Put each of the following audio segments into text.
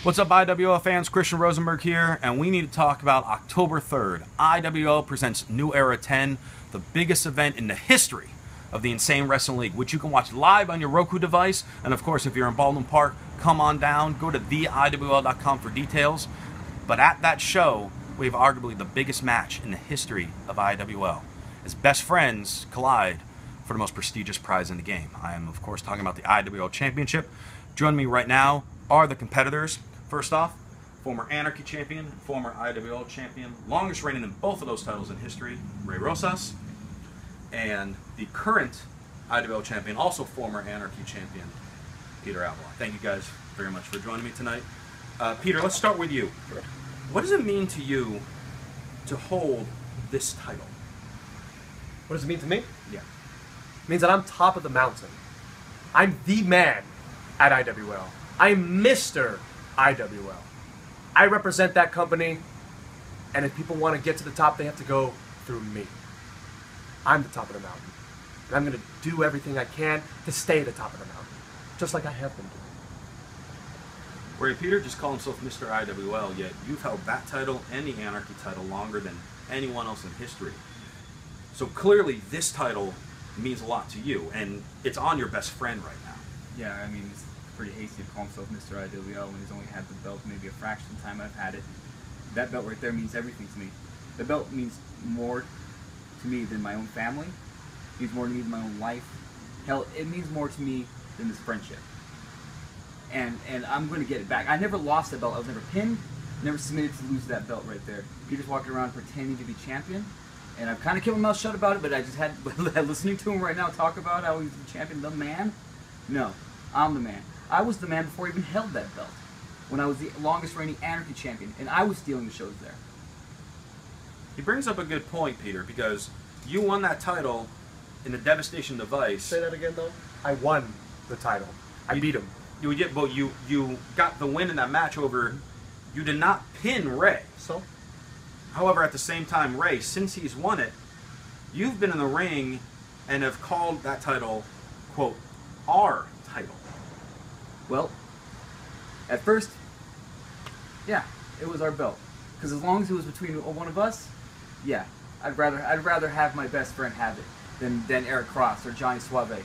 What's up, IWL fans? Christian Rosenberg here, and we need to talk about October 3rd. IWL presents New Era 10, the biggest event in the history of the Insane Wrestling League, which you can watch live on your Roku device. And of course, if you're in Baldwin Park, come on down. Go to theiwl.com for details. But at that show, we have arguably the biggest match in the history of IWL, as best friends collide for the most prestigious prize in the game. I am, of course, talking about the IWL Championship. Joining me right now are the competitors. First off, former Anarchy champion, former IWL champion, longest reigning in both of those titles in history, Rosas, and the current IWL champion, also former Anarchy champion, Peter Avalon. Thank you guys very much for joining me tonight. Peter, let's start with you. What does it mean to you to hold this title? What does it mean to me? Yeah. It means that I'm top of the mountain. I'm the man at IWL. I'm Mr. IWL. I represent that company, and if people want to get to the top, they have to go through me. I'm the top of the mountain, and I'm going to do everything I can to stay at the top of the mountain, just like I have been doing. Where Peter just called himself Mr. IWL, yet you've held that title and the Anarchy title longer than anyone else in history. So clearly this title means a lot to you, and it's on your best friend right now. Yeah, I mean, it's pretty hasty to call himself Mr. IWL when he's only had the belt maybe a fraction of the time I've had it. That belt right there means everything to me. The belt means more to me than my own family. It means more to me than my own life. Hell, it means more to me than this friendship. And I'm going to get it back. I never lost that belt. I was never pinned, never submitted to lose that belt right there. Peter's walking around pretending to be champion. And I've kind of kept my mouth shut about it, but I just had, listening to him right now talk about how he's the champion, the man. No, I'm the man. I was the man before I even held that belt, when I was the longest reigning Anarchy champion, and I was stealing the shows there. He brings up a good point, Peter, because you won that title in the Devastation device. Say that again, though? I won the title. I beat him. You got the win in that match over. You did not pin Ray. So? However, at the same time, Ray, since he's won it, you've been in the ring and have called that title, quote, our title. Well, at first, yeah, it was our belt. Because as long as it was between one of us, yeah, I'd rather have my best friend have it than Eric Cross or Johnny Suave.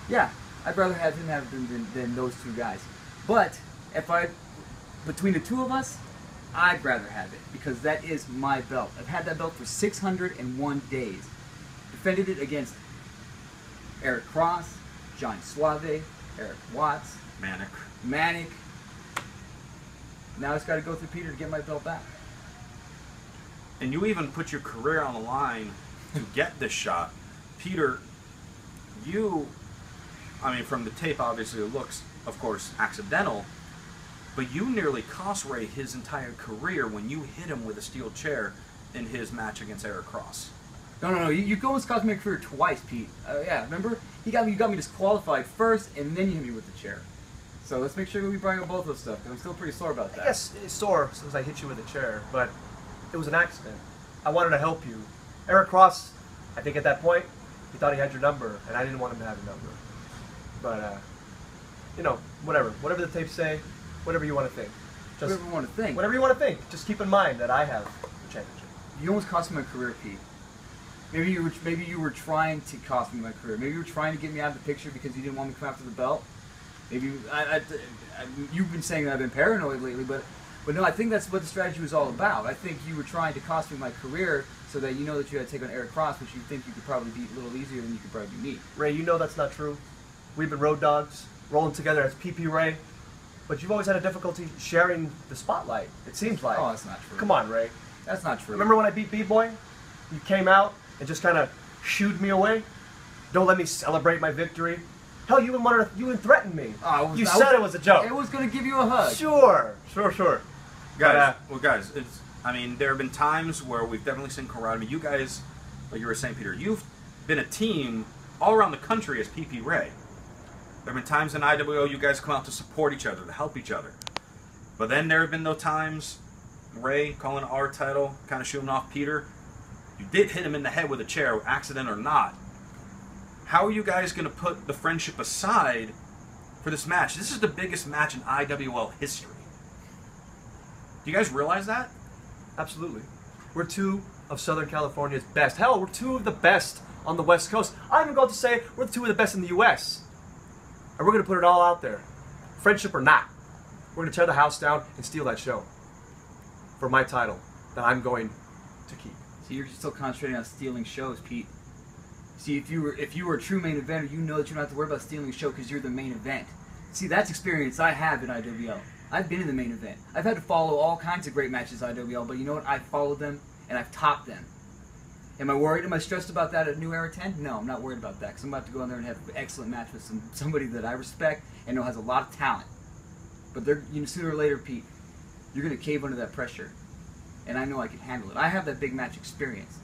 Yeah, I'd rather have him have it than those two guys. But between the two of us, I'd rather have it because that is my belt. I've had that belt for 601 days. Defended it against Eric Cross, Johnny Suave, Eric Watts, Manic. Now it's got to go through Peter to get my belt back. And you even put your career on the line to get this shot. Peter, I mean, from the tape, obviously it looks, of course, accidental, but you nearly cost Ray his entire career when you hit him with a steel chair in his match against Eric Cross. No. You almost cost me a career twice, Pete. Yeah, remember? You got me disqualified first, and then you hit me with the chair. So let's make sure we bring up both those stuff, because I'm still pretty sore about that. Yes, it's sore since I hit you with a chair, but it was an accident. I wanted to help you. Eric Cross, I think at that point, he thought he had your number, and I didn't want him to have your number. But, you know, whatever. Whatever the tapes say, whatever you want to think. Just whatever you want to think. Whatever you want to think. Just keep in mind that I have the championship. You almost cost me my career, Pete. Maybe you were trying to cost me my career. Maybe you were trying to get me out of the picture because you didn't want me to come after the belt. Maybe you've been saying that I've been paranoid lately, but no, I think that's what the strategy was all about. I think you were trying to cost me my career so that you know that you had to take on Eric Cross, which you think you could probably beat a little easier than you could probably beat me. Ray, you know that's not true. We've been road dogs, rolling together as PP Ray, but you've always had a difficulty sharing the spotlight, it seems like. Oh, that's not true. Come on, Ray. That's not true. Remember when I beat B-Boy? You came out and just kind of shooed me away? Don't let me celebrate my victory. Hell, you even threatened me. You said it was a joke. It was going to give you a hug. Sure. Guys, guys, I mean, there have been times where we've definitely seen camaraderie. You guys, like you were saying, Peter, you've been a team all around the country as PP Ray. There have been times in IWO you guys come out to support each other, to help each other. But then there have been those times, Ray calling our title, kind of shooting off Peter. You did hit him in the head with a chair, accident or not. How are you guys going to put the friendship aside for this match? This is the biggest match in IWL history. Do you guys realize that? Absolutely. We're two of Southern California's best. Hell, we're two of the best on the West Coast. I even go to say we're two of the best in the U.S. And we're going to put it all out there. Friendship or not. We're going to tear the house down and steal that show. For my title that I'm going to keep. See, you're still concentrating on stealing shows, Pete. See, if you were a true main eventer, you know that you don't have to worry about stealing a show because you're the main event. See, that's experience I have in IWL. I've been in the main event. I've had to follow all kinds of great matches in IWL, but you know what? I've followed them and I've topped them. Am I worried? Am I stressed about that at New Era 10? No, I'm not worried about that because I'm about to go in there and have an excellent match with somebody that I respect and know has a lot of talent. But they're, sooner or later, Pete, you're going to cave under that pressure. And I know I can handle it. I have that big match experience.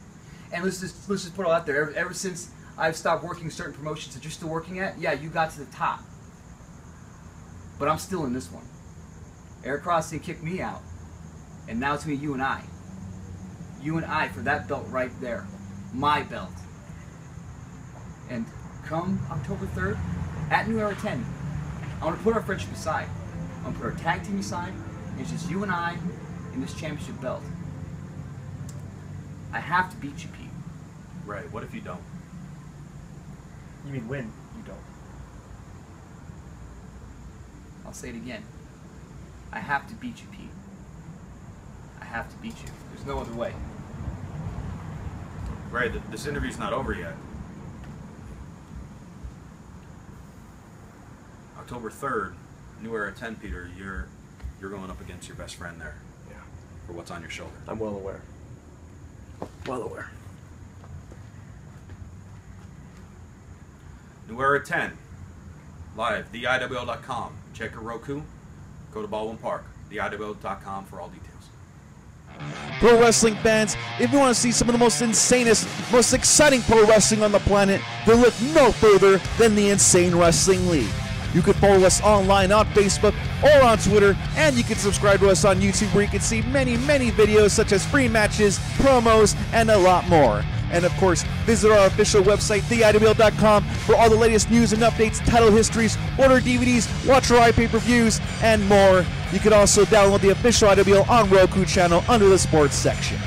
And let's just put it all out there. Ever since I've stopped working certain promotions that you're still working at, yeah, you got to the top. But I'm still in this one. Eric Crossing kicked me out. And now it's me, you and I. You and I for that belt right there. My belt. And come October 3rd, at New Era 10, I want to put our friendship aside. I want to put our tag team aside. And it's just you and I in this championship belt. I have to beat you, Pete. Right. What if you don't? You mean win? You don't. I'll say it again. I have to beat you, Pete. I have to beat you. There's no other way. Right. This interview's not over yet. October 3rd, New Era 10, Peter. You're going up against your best friend there. Yeah. For what's on your shoulder. I'm well aware. Well aware. New Era 10, live, theiwl.com. Check your Roku, go to Baldwin Park, theiwl.com for all details. Pro wrestling fans, if you want to see some of the most insanest, most exciting pro wrestling on the planet, then look no further than the Insane Wrestling League. You can follow us online on Facebook or on Twitter, and you can subscribe to us on YouTube where you can see many, many videos such as free matches, promos, and a lot more. And of course, visit our official website, theiwl.com, for all the latest news and updates, title histories, order DVDs, watch our pay-per-views, and more. You can also download the official IWL on Roku channel under the sports section.